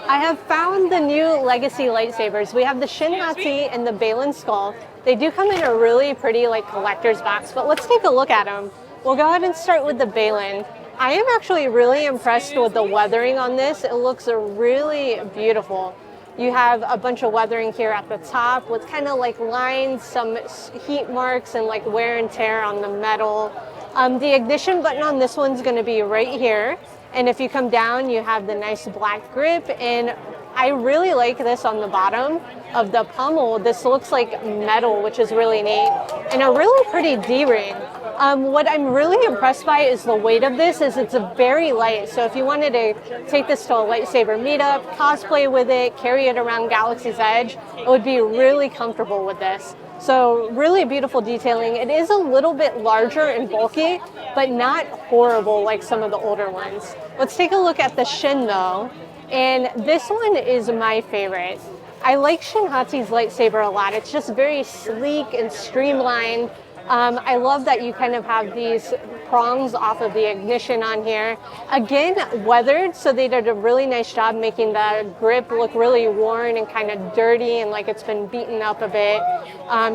I have found the new legacy lightsabers. We have the Shin and the Baylan Skoll. They do come in a really pretty like collector's box, but let's take a look at them. We'll go ahead and start with the Baylan. I am actually really impressed with the weathering on this. It looks really beautiful. You have a bunch of weathering here at the top with kind of like lines, some heat marks and like wear and tear on the metal. The ignition button on this one's going to be right here. And if you come down, you have the nice black grip. And I really like this on the bottom of the pommel. This looks like metal, which is really neat. And a really pretty D-ring. What I'm really impressed by is the weight of this. It's very light. So if you wanted to take this to a lightsaber meetup, cosplay with it, carry it around Galaxy's Edge, it would be really comfortable with this. So really beautiful detailing. It is a little bit larger and bulky, but not horrible like some of the older ones. Let's take a look at the Shin though. And this one is my favorite. I like Shin lightsaber a lot. It's just very sleek and streamlined. I love that you kind of have these prongs off of the ignition on here. Again, weathered, so they did a really nice job making the grip look really worn and kind of dirty and like it's been beaten up a bit.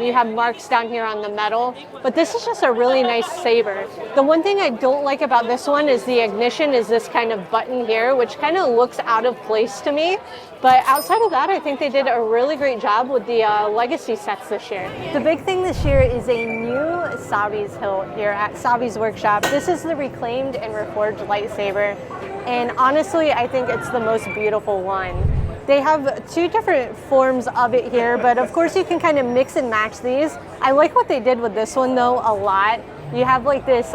You have marks down here on the metal, but this is just a really nice saber. The one thing I don't like about this one is the ignition is this kind of button here, which kind of looks out of place to me. But outside of that, I think they did a really great job with the legacy sets this year. The big thing this year is a new Savi's hilt here at Savi's workshop. This is the Reclaimed and Reforged Lightsaber. And honestly, I think it's the most beautiful one. They have two different forms of it here, but of course you can kind of mix and match these. I like what they did with this one though a lot. You have like this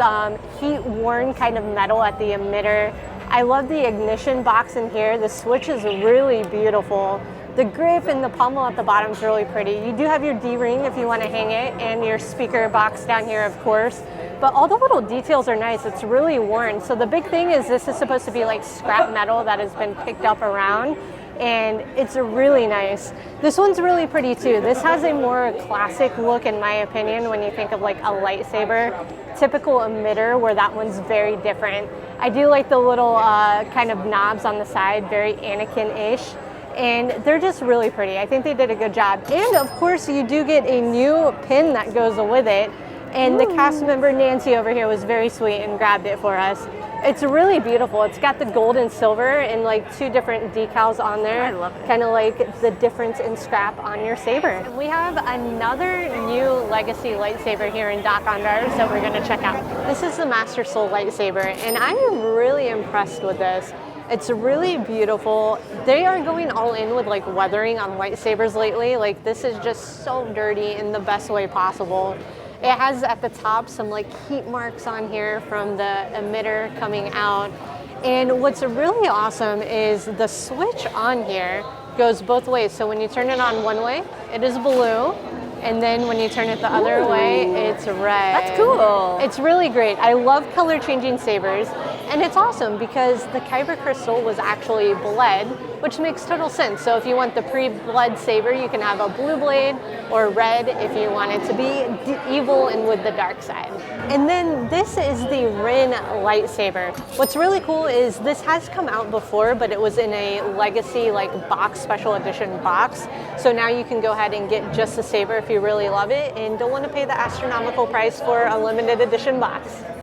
heat-worn kind of metal at the emitter. I love the ignition box in here. The switch is really beautiful. The grip and the pommel at the bottom is really pretty. You do have your D-ring if you want to hang it, and your speaker box down here, of course. But all the little details are nice. It's really worn. So the big thing is this is supposed to be like scrap metal that has been picked up around, and it's really nice. This one's really pretty too. This has a more classic look in my opinion when you think of like a lightsaber. Typical emitter, where that one's very different. I do like the little kind of knobs on the side, very Anakin-ish. And they're just really pretty. I think they did a good job. And of course you do get a new pin that goes with it. And the cast member Nancy over here was very sweet and grabbed it for us. It's really beautiful. It's got the gold and silver and like two different decals on there. I love it. Kind of like the difference in scrap on your saber. And we have another new legacy lightsaber here in Dok-Ondar that we're gonna check out. This is the Master Soul lightsaber, and I am really impressed with this. It's really beautiful. They are going all in with like weathering on lightsabers lately. Like this is just so dirty in the best way possible. It has at the top some like heat marks on here from the emitter coming out. And what's really awesome is the switch on here goes both ways. So when you turn it on one way, it is blue. And then when you turn it the other way, it's red. That's cool. It's really great. I love color changing sabers. And it's awesome because the kyber crystal was actually bled, which makes total sense. So if you want the pre-bled saber, you can have a blue blade, or red if you want it to be evil and with the dark side. And then this is the Rin lightsaber. What's really cool is this has come out before, but it was in a legacy like box, special edition box. So now you can go ahead and get just the saber if you really love it and don't want to pay the astronomical price for a limited edition box.